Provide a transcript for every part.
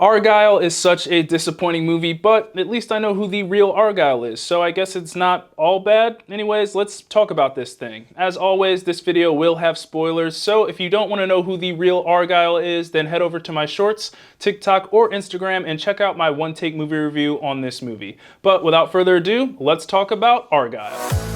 Argylle is such a disappointing movie, but at least I know who the real Argylle is, so I guess it's not all bad. Anyways, let's talk about this thing. As always, this video will have spoilers, so if you don't want to know who the real Argylle is, then head over to my shorts, TikTok, or Instagram and check out my one-take movie review on this movie. But without further ado, let's talk about Argylle.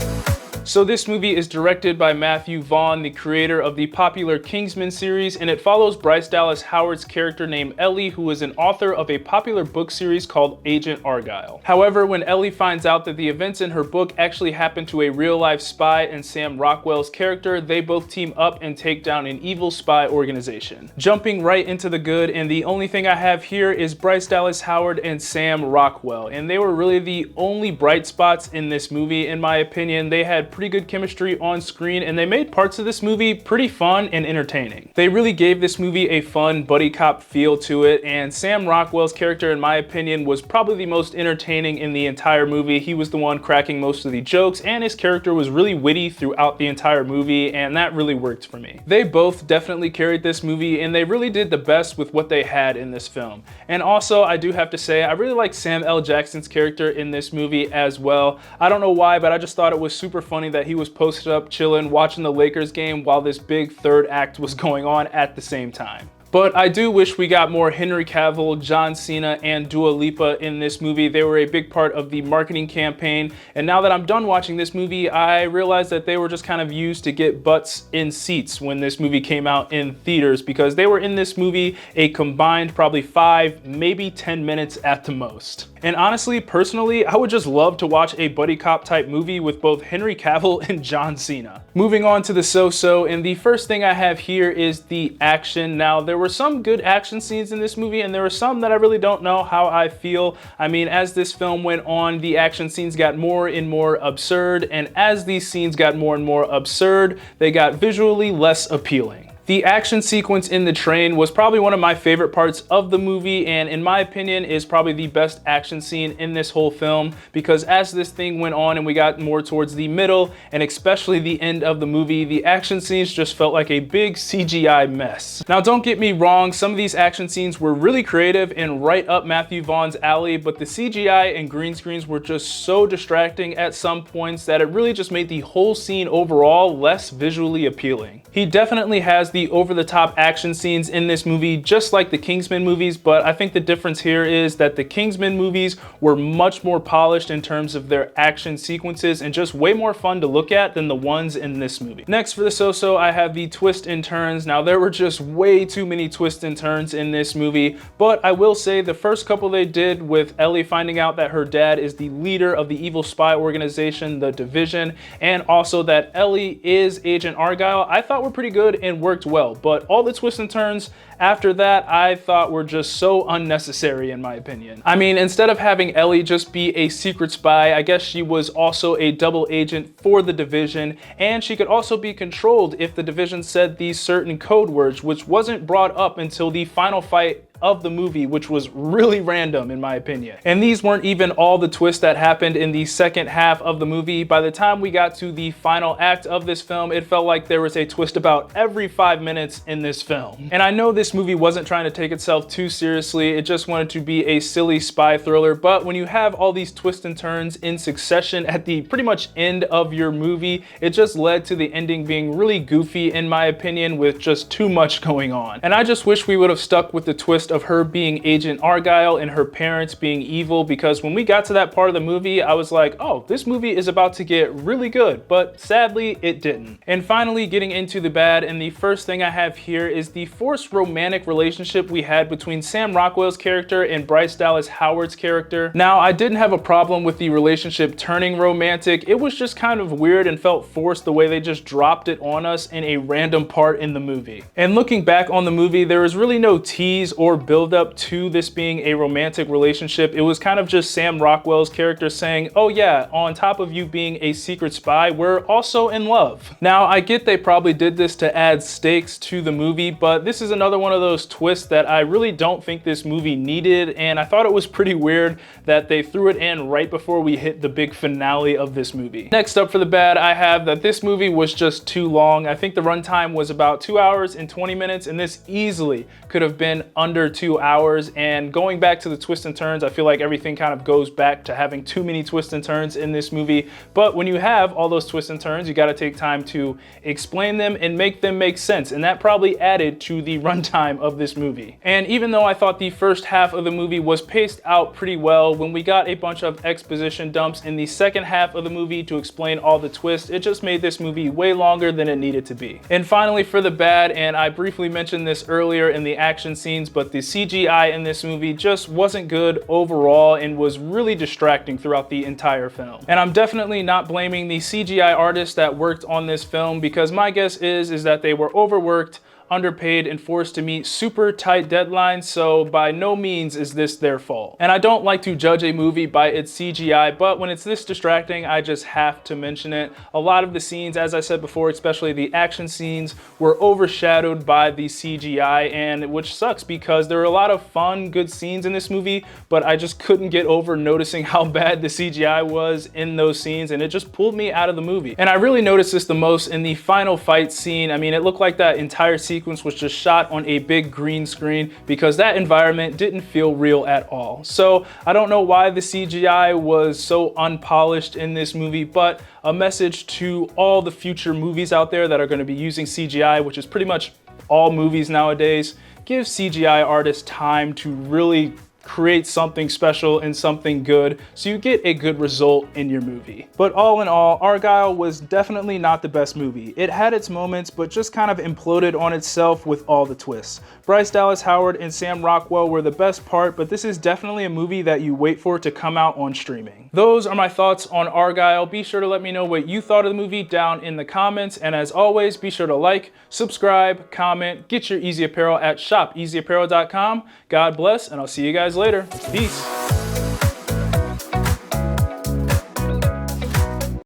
So this movie is directed by Vaughn, the creator of the popular Kingsman series, and it follows Bryce Dallas Howard's character named Ellie, who is an author of a popular book series called Agent Argylle. However, when Ellie finds out that the events in her book actually happened to a real-life spy and Sam Rockwell's character, they both team up and take down an evil spy organization. Jumping right into the good, and the only thing I have here is Bryce Dallas Howard and Sam Rockwell, and they were really the only bright spots in this movie, in my opinion. They had pretty good chemistry on screen, and they made parts of this movie pretty fun and entertaining. They really gave this movie a fun buddy cop feel to it, and Sam Rockwell's character, in my opinion, was probably the most entertaining in the entire movie. He was the one cracking most of the jokes, and his character was really witty throughout the entire movie, and that really worked for me. They both definitely carried this movie, and they really did the best with what they had in this film. And also, I do have to say, I really like Sam L. Jackson's character in this movie as well. I don't know why, but I just thought it was super funny that he was posted up chilling watching the Lakers game while this big third act was going on at the same time. But I do wish we got more Henry Cavill, John Cena, and Dua Lipa in this movie. They were a big part of the marketing campaign, and now that I'm done watching this movie, I realized that they were just kind of used to get butts in seats when this movie came out in theaters, because they were in this movie a combined probably 5, maybe 10 minutes at the most. And honestly, personally, I would just love to watch a buddy cop type movie with both Henry Cavill and John Cena. Moving on to the so-so, and the first thing I have here is the action. Now, there were some good action scenes in this movie, and there were some that I really don't know how I feel. I mean, as this film went on, the action scenes got more and more absurd, and as these scenes got more and more absurd, they got visually less appealing. The action sequence in the train was probably one of my favorite parts of the movie, and in my opinion is probably the best action scene in this whole film, because as this thing went on and we got more towards the middle and especially the end of the movie, the action scenes just felt like a big CGI mess. Now don't get me wrong, some of these action scenes were really creative and right up Vaughn's alley, but the CGI and green screens were just so distracting at some points that it really just made the whole scene overall less visually appealing. He definitely has the over-the-top action scenes in this movie, just like the Kingsman movies, but I think the difference here is that the Kingsman movies were much more polished in terms of their action sequences and just way more fun to look at than the ones in this movie. Next for the so-so, I have the twists and turns. Now, there were just way too many twists and turns in this movie, but I will say the first couple they did with Ellie finding out that her dad is the leader of the evil spy organization, the Division, and also that Ellie is Agent Argylle, I thought were pretty good and worked well, but all the twists and turns after that I thought were just so unnecessary in my opinion. I mean, instead of having Ellie just be a secret spy, I guess she was also a double agent for the Division, and she could also be controlled if the Division said these certain code words, which wasn't brought up until the final fight of the movie, which was really random in my opinion. And these weren't even all the twists that happened in the second half of the movie. By the time we got to the final act of this film, it felt like there was a twist about every 5 minutes in this film. And I know this movie wasn't trying to take itself too seriously, it just wanted to be a silly spy thriller, but when you have all these twists and turns in succession at the pretty much end of your movie, it just led to the ending being really goofy in my opinion, with just too much going on. And I just wish we would have stuck with the twist of her being Agent Argylle and her parents being evil, because when we got to that part of the movie, I was like, oh, this movie is about to get really good, but sadly it didn't. And finally, getting into the bad, and the first thing I have here is the forced romantic relationship we had between Sam Rockwell's character and Bryce Dallas Howard's character. Now, I didn't have a problem with the relationship turning romantic, it was just kind of weird and felt forced the way they just dropped it on us in a random part in the movie. And looking back on the movie, there was really no tease or build up to this being a romantic relationship. It was kind of just Sam Rockwell's character saying, oh yeah, on top of you being a secret spy, we're also in love. Now, I get they probably did this to add stakes to the movie, but this is another one of those twists that I really don't think this movie needed, and I thought it was pretty weird that they threw it in right before we hit the big finale of this movie. Next up for the bad, I have that this movie was just too long. I think the runtime was about 2 hours and 20 minutes, and this easily could have been under under 2 hours, and going back to the twists and turns, I feel like everything kind of goes back to having too many twists and turns in this movie. But when you have all those twists and turns, you got to take time to explain them and make them make sense, and that probably added to the runtime of this movie. And even though I thought the first half of the movie was paced out pretty well, when we got a bunch of exposition dumps in the second half of the movie to explain all the twists, it just made this movie way longer than it needed to be. And finally, for the bad, and I briefly mentioned this earlier in the action scenes, but the CGI in this movie just wasn't good overall and was really distracting throughout the entire film. And I'm definitely not blaming the CGI artists that worked on this film, because my guess is that they were overworked, underpaid, and forced to meet super tight deadlines, so by no means is this their fault. And I don't like to judge a movie by its CGI, but when it's this distracting, I just have to mention it. A lot of the scenes, as I said before, especially the action scenes, were overshadowed by the CGI, and which sucks because there are a lot of fun, good scenes in this movie, but I just couldn't get over noticing how bad the CGI was in those scenes, and it just pulled me out of the movie. And I really noticed this the most in the final fight scene. I mean, it looked like that entire sequence was just shot on a big green screen because that environment didn't feel real at all. So I don't know why the CGI was so unpolished in this movie, but a message to all the future movies out there that are going to be using CGI, which is pretty much all movies nowadays. Give CGI artists time to really create something special and something good so you get a good result in your movie. But all in all, Argylle was definitely not the best movie. It had its moments, but just kind of imploded on itself with all the twists. Bryce Dallas Howard and Sam Rockwell were the best part, but this is definitely a movie that you wait for to come out on streaming. Those are my thoughts on Argylle. Be sure to let me know what you thought of the movie down in the comments, and as always, be sure to like, subscribe, comment, get your Eazy Apparel at shopeasyapparel.com. God bless, and I'll see you guys later. Peace.